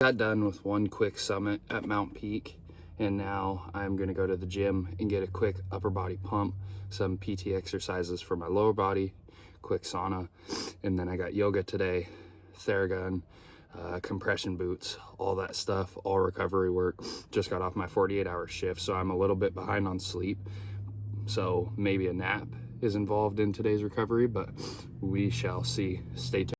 Got done with one quick summit at Mount Peak, and now I'm gonna go to the gym and get a quick upper body pump, some PT exercises for my lower body, quick sauna, and then I got yoga today, Theragun, compression boots, all that stuff, all recovery work. Just got off my 48-hour shift, so I'm a little bit behind on sleep. So maybe a nap is involved in today's recovery, but we shall see. Stay tuned.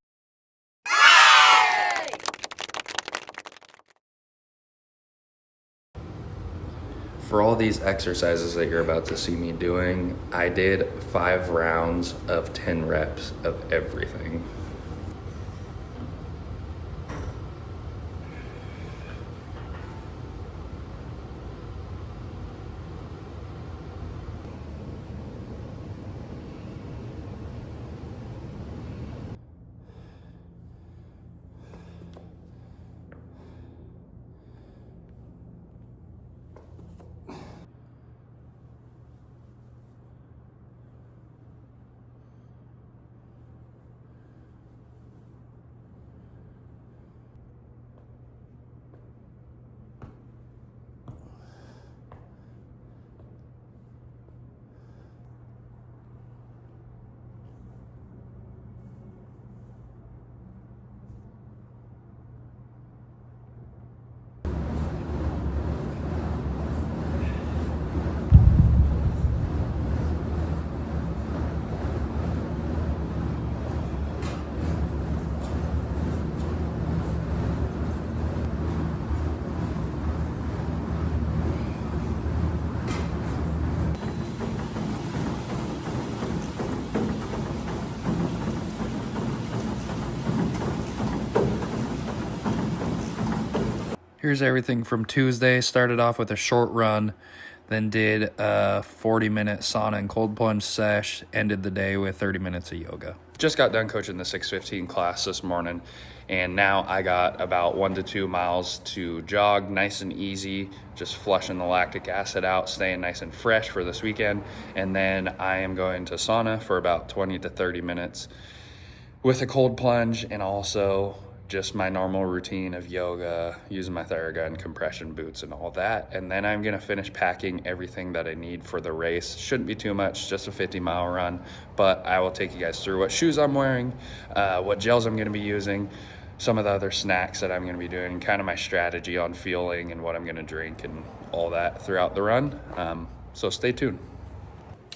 For all these exercises that you're about to see me doing, I did 5 rounds of 10 reps of everything. Here's everything from Tuesday. Started off with a short run, then did a 40-minute sauna and cold plunge sesh, ended the day with 30 minutes of yoga. Just got done coaching the 6:15 class this morning, and now I got about 1 to 2 miles to jog, nice and easy, just flushing the lactic acid out, staying nice and fresh for this weekend. And then I am going to sauna for about 20 to 30 minutes with a cold plunge, and also just my normal routine of yoga, using my Theragun, compression boots, and all that. And then I'm gonna finish packing everything that I need for the race. Shouldn't be too much, just a 50-mile run, but I will take you guys through what shoes I'm wearing, what gels I'm gonna be using, some of the other snacks that I'm gonna be doing, kind of my strategy on fueling and what I'm gonna drink and all that throughout the run. So stay tuned.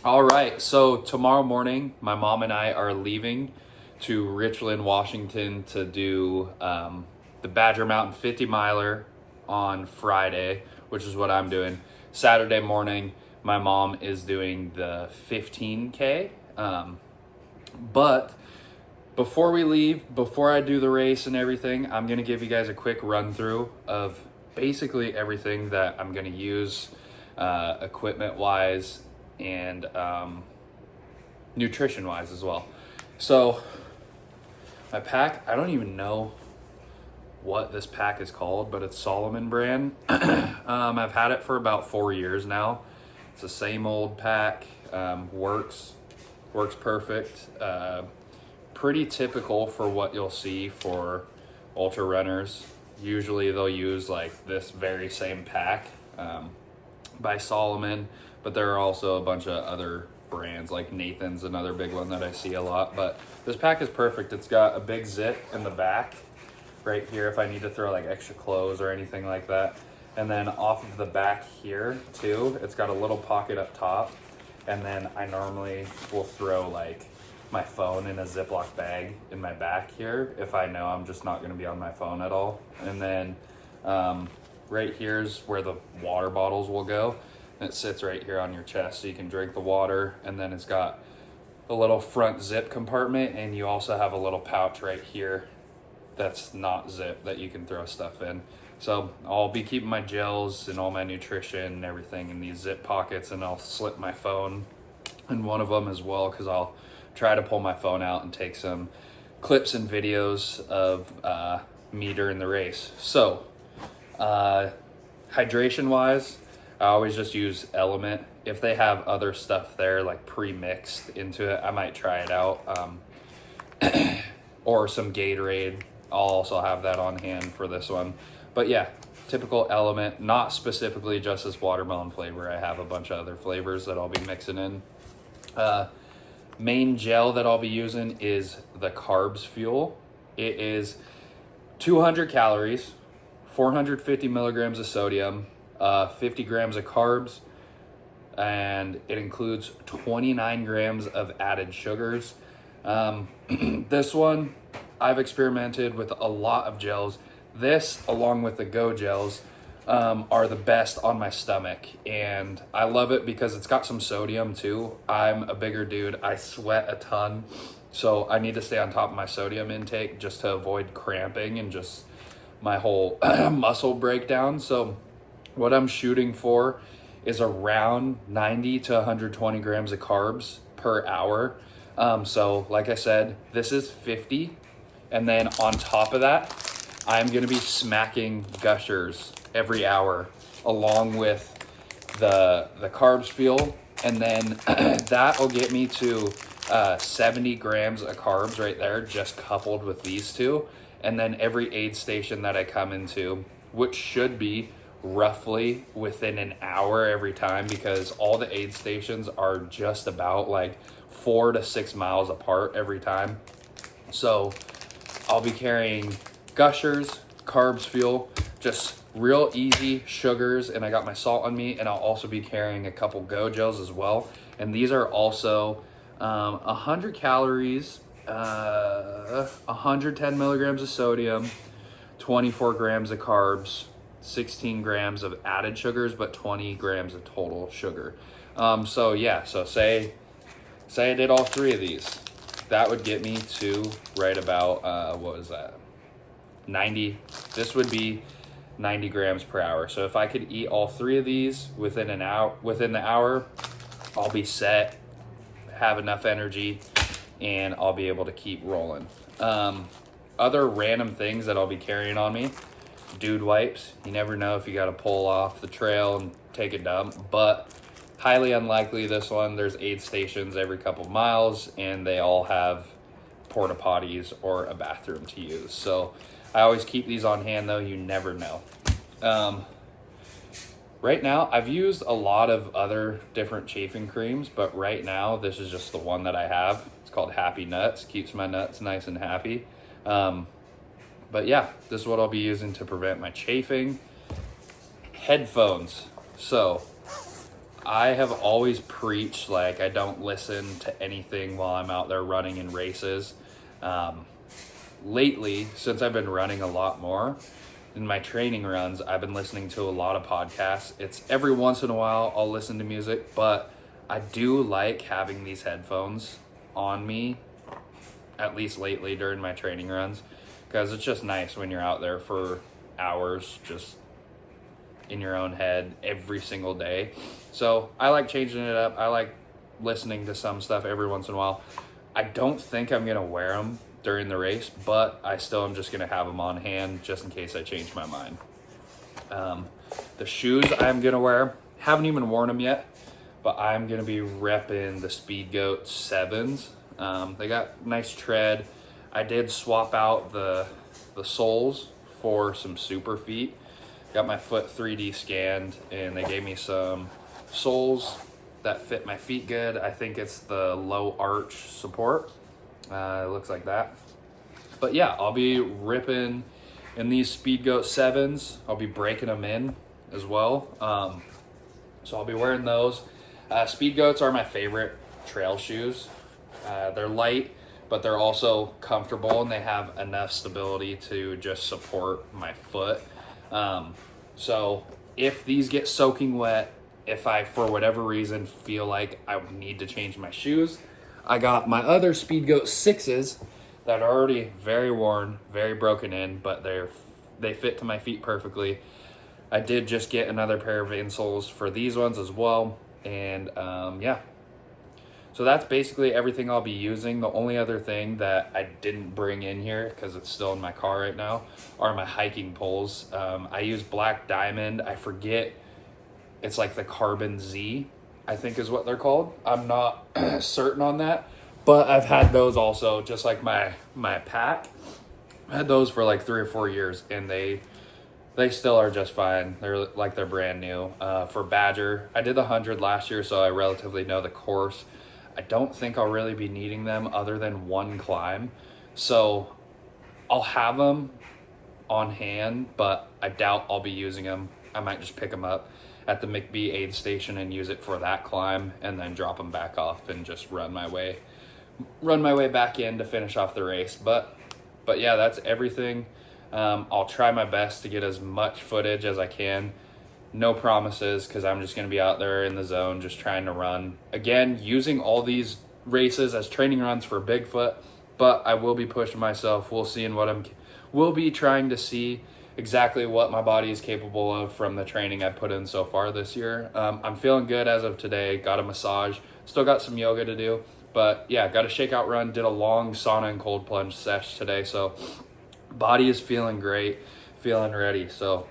All right, so tomorrow morning, my mom and I are leaving to Richland, Washington to do the Badger Mountain 50 miler on Friday, which is what I'm doing. Saturday morning, my mom is doing the 15K. But before we leave, before I do the race and everything, I'm gonna give you guys a quick run through of basically everything that I'm gonna use equipment wise and nutrition wise as well. So my pack, I don't even know what this pack is called, but it's Solomon brand. I've had it for about 4 years now. It's the same old pack, works perfect. Pretty typical for what you'll see for ultra runners. Usually they'll use like this very same pack by Solomon, but there are also a bunch of other brands, like Nathan's another big one that I see a lot. But this pack is perfect. It's got a big zip in the back right here if I need to throw like extra clothes or anything like that. And then off of the back here too, it's got a little pocket up top. And then I normally will throw like my phone in a Ziploc bag in my back here if I know I'm just not going to be on my phone at all. And then right here's where the water bottles will go. And it sits right here on your chest so you can drink the water. And then it's got a little front zip compartment, and you also have a little pouch right here that's not zip that you can throw stuff in. So I'll be keeping my gels and all my nutrition and everything in these zip pockets, and I'll slip my phone in one of them as well, because I'll try to pull my phone out and take some clips and videos of me during the race. So hydration wise, I always just use Element. If they have other stuff there like pre-mixed into it, I might try it out. Or some Gatorade. I'll also have that on hand for this one. But yeah, typical Element, not specifically just this watermelon flavor. I have a bunch of other flavors that I'll be mixing in. Main gel that I'll be using is the Carbs Fuel. It is 200 calories, 450 milligrams of sodium, 50 grams of carbs, and it includes 29 grams of added sugars. This one, I've experimented with a lot of gels. This, along with the Go gels, are the best on my stomach, and I love it because it's got some sodium too. I'm a bigger dude. I sweat a ton, so I need to stay on top of my sodium intake just to avoid cramping and just my whole muscle breakdown. So what I'm shooting for is around 90 to 120 grams of carbs per hour. So like I said, this is 50. And then on top of that, I'm gonna be smacking Gushers every hour along with the Carbs Fuel. And then that will get me to 70 grams of carbs right there, just coupled with these two. And then every aid station that I come into, which should be roughly within an hour every time, because all the aid stations are just about like 4 to 6 miles apart every time. So I'll be carrying Gushers, Carbs Fuel, just real easy sugars, and I got my salt on me, and I'll also be carrying a couple Go gels as well. And these are also 100 calories, 110 milligrams of sodium, 24 grams of carbs, 16 grams of added sugars, but 20 grams of total sugar. So yeah, so say I did all three of these, that would get me to right about, what was that? 90, this would be 90 grams per hour. So if I could eat all three of these within the hour, I'll be set, have enough energy, and I'll be able to keep rolling. Other random things that I'll be carrying on me, dude wipes. You never know if you got to pull off the trail and take a dump, but highly unlikely this one. There's aid stations every couple miles, and they all have porta potties or a bathroom to use. So I always keep these on hand, though. You never know. Right now, I've used a lot of other different chafing creams, but right now, this is just the one that I have. It's called Happy Nuts. Keeps my nuts nice and happy. But yeah, this is what I'll be using to prevent my chafing. Headphones. So I have always preached, like, I don't listen to anything while I'm out there running in races. Lately, since I've been running a lot more, in my training runs, I've been listening to a lot of podcasts. It's every once in a while I'll listen to music, but I do like having these headphones on me, at least lately during my training runs, because it's just nice when you're out there for hours just in your own head every single day. So I like changing it up. I like listening to some stuff every once in a while. I don't think I'm going to wear them during the race, but I still am just going to have them on hand just in case I change my mind. The shoes I'm going to wear, haven't even worn them yet, but I'm going to be repping the Speed Goat 7s. They got nice tread. I did swap out the soles for some Super Feet. Got my foot 3D scanned, and they gave me some soles that fit my feet good. I think it's the low arch support. It looks like that. But yeah, I'll be ripping in these Speed Goat 7s. I'll be breaking them in as well. So I'll be wearing those. Speed Goats are my favorite trail shoes. They're light, but they're also comfortable, and they have enough stability to just support my foot. So if these get soaking wet, if I, for whatever reason, feel like I need to change my shoes, I got my other Speed Goat 6s that are already very worn, very broken in, but they fit to my feet perfectly. I did just get another pair of insoles for these ones as well, and yeah. So that's basically everything I'll be using. The only other thing that I didn't bring in here, because it's still in my car right now, are my hiking poles. I use Black Diamond. I forget, it's like the Carbon Z, I think is what they're called. I'm not certain on that, but I've had those also, just like my pack. I had those for like 3 or 4 years, and they They still are just fine. They're like they're brand new. For Badger, I did the 100 last year, so I relatively know the course. I don't think I'll really be needing them other than one climb. So I'll have them on hand, but I doubt I'll be using them. I might just pick them up at the McBee aid station and use it for that climb, and then drop them back off and just run my way back in to finish off the race. But yeah, that's everything. I'll try my best to get as much footage as I can. No promises, because I'm just going to be out there in the zone just trying to run. Again, using all these races as training runs for Bigfoot, but I will be pushing myself. We'll be trying to see exactly what my body is capable of from the training I put in so far this year. I'm feeling good as of today. Got a massage. Still got some yoga to do. But yeah, got a shakeout run. Did a long sauna and cold plunge sesh today. So body is feeling great. Feeling ready. So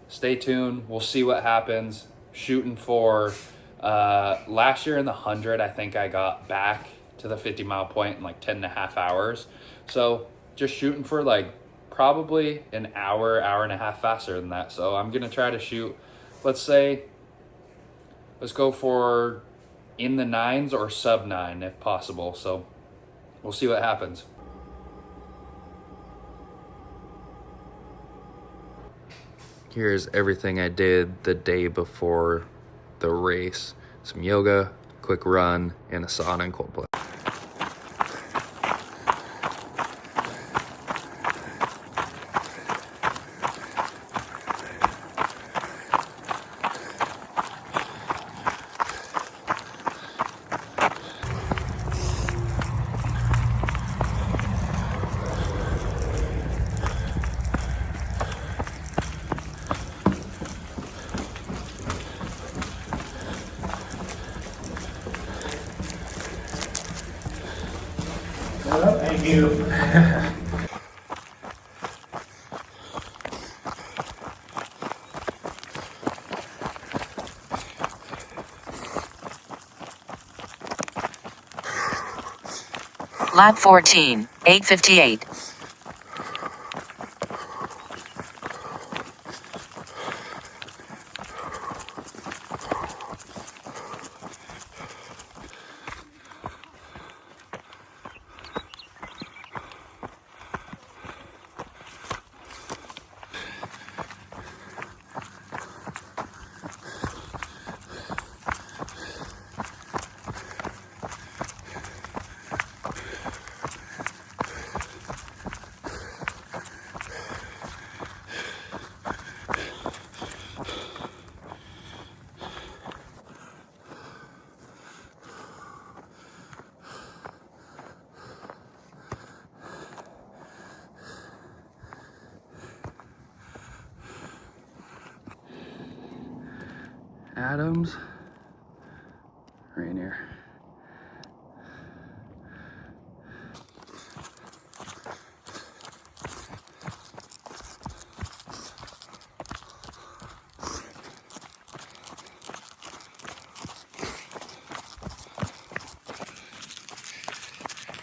stay tuned. We'll see what happens. Shooting for last year in the 100, I think I got back to the 50-mile point in like 10 and a half hours. So just shooting for like probably an hour and a half faster than that. So I'm going to try to shoot, let's go for in the 9s or sub 9 if possible. So we'll see what happens. Here's everything I did the day before the race. Some yoga, quick run, and a sauna and cold plunge. Thank you. Lap 14, 8:58. Adams, Rainier.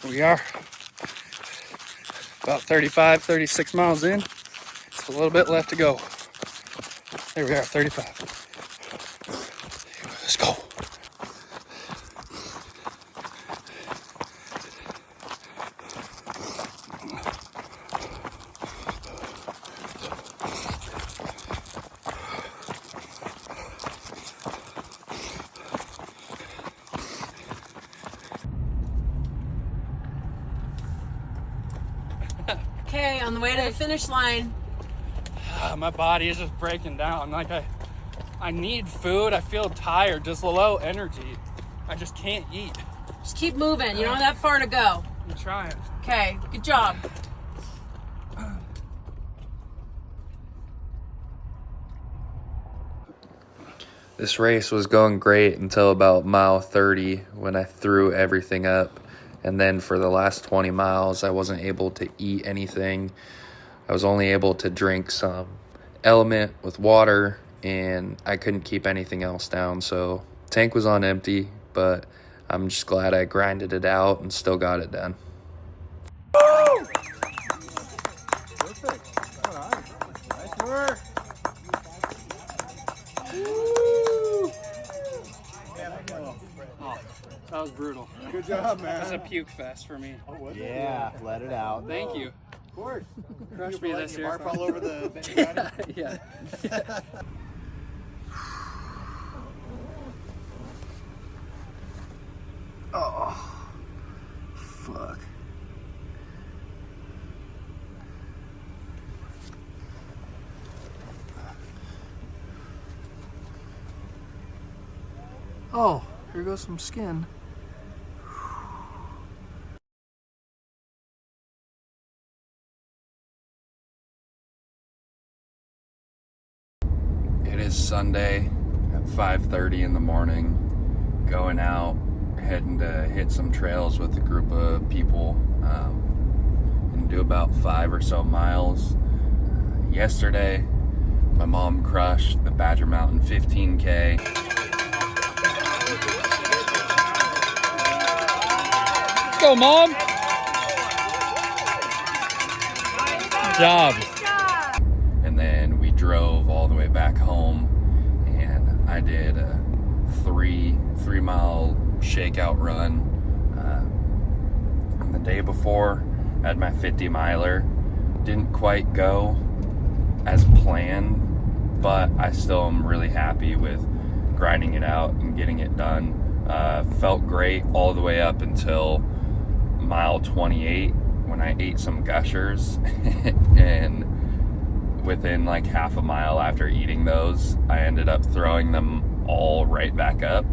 We are about 35, 36 miles in. Just a little bit left to go. There we are, 35. Let's go. Okay, on the way to the finish line. My body is just breaking down. Like I need food. I feel tired, just low energy. I just can't eat. Just keep moving. You don't have that far to go. I'm trying. Okay, good job. This race was going great until about mile 30 when I threw everything up. And then for the last 20 miles, I wasn't able to eat anything. I was only able to drink some Element with water, and I couldn't keep anything else down. So tank was on empty, but I'm just glad I grinded it out and still got it done. Perfect. All right. Nice work. work. Oh, that was brutal. Good job, man. It's a puke fest for me. Yeah, let it out. Thank you. Of course. Crushed me this year. Barf all over the Yeah. Oh, fuck. Oh, here goes some skin. It is Sunday at 5:30 in the morning, going out, heading to hit some trails with a group of people, and do about 5 or so miles. Yesterday, my mom crushed the Badger Mountain 15K. Let's go, Mom! Good job. And then we drove all the way back home, and I did a three-mile shakeout run. And the day before, I had my 50 miler. Didn't quite go as planned, but I still am really happy with grinding it out and getting it done. Felt great all the way up until mile 28 when I ate some gushers and within like half a mile after eating those, I ended up throwing them all right back up.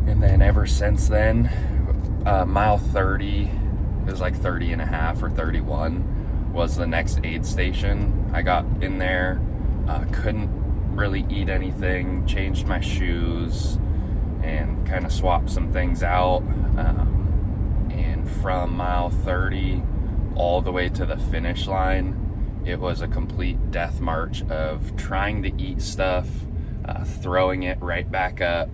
And then ever since then, mile 30, it was like 30 and a half or 31, was the next aid station. I got in there, couldn't really eat anything, changed my shoes, and kind of swapped some things out. And from mile 30 all the way to the finish line, it was a complete death march of trying to eat stuff, throwing it right back up.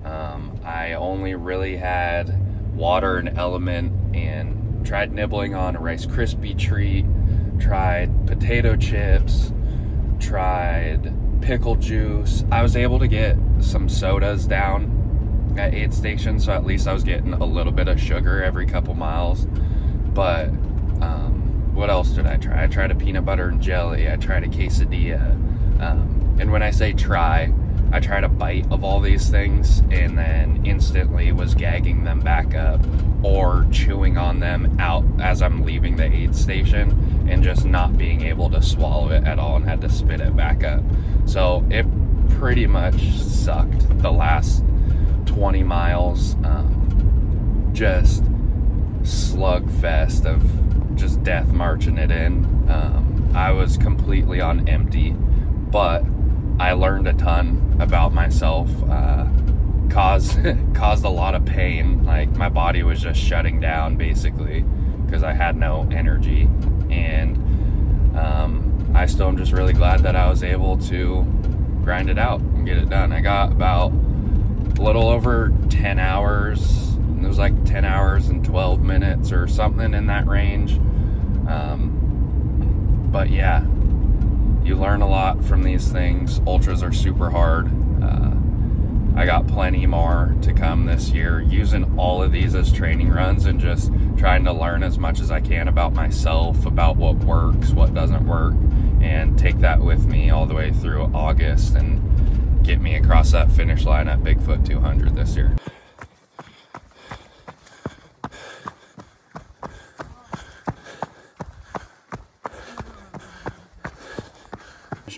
I only really had water and Element, and tried nibbling on a Rice Krispie treat, tried potato chips, tried pickle juice. I was able to get some sodas down at aid station, so at least I was getting a little bit of sugar every couple miles. But what else did I try? I tried a peanut butter and jelly. I tried a quesadilla. And when I say try, I tried a bite of all these things and then instantly was gagging them back up or chewing on them out as I'm leaving the aid station and just not being able to swallow it at all and had to spit it back up. So it pretty much sucked the last 20 miles. Just slugfest of just death marching it in. I was completely on empty, but I learned a ton about myself. Caused a lot of pain. Like my body was just shutting down basically because I had no energy, and I still am just really glad that I was able to grind it out and get it done. I got about a little over 10 hours. It was like 10 hours and 12 minutes or something in that range. But yeah, you learn a lot from these things. Ultras are super hard. I got plenty more to come this year, using all of these as training runs and just trying to learn as much as I can about myself, about what works, what doesn't work, and take that with me all the way through August and get me across that finish line at Bigfoot 200 this year.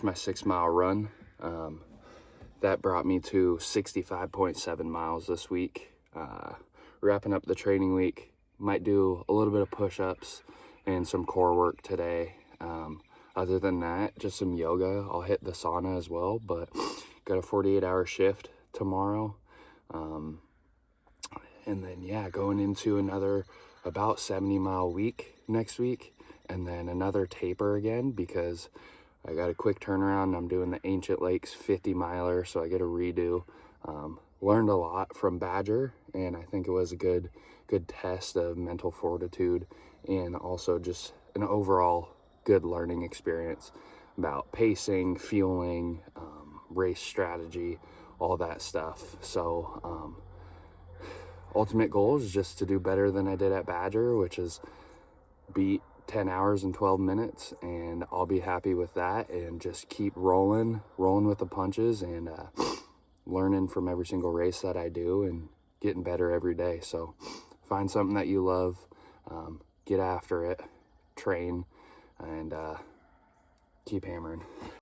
My 6-mile run. That brought me to 65.7 miles this week. Wrapping up the training week, might do a little bit of push-ups and some core work today. Other than that, just some yoga. I'll hit the sauna as well, but got a 48-hour shift tomorrow. And then yeah, going into another about 70-mile week next week, and then another taper again because I got a quick turnaround. I'm doing the Ancient Lakes 50 miler, so I get a redo. Learned a lot from Badger, and I think it was a good test of mental fortitude and also just an overall good learning experience about pacing, fueling, race strategy, all that stuff. So ultimate goal is just to do better than I did at Badger, which is beat 10 hours and 12 minutes, and I'll be happy with that, and just keep rolling with the punches, and learning from every single race that I do and getting better every day. So find something that you love, get after it, train, and keep hammering.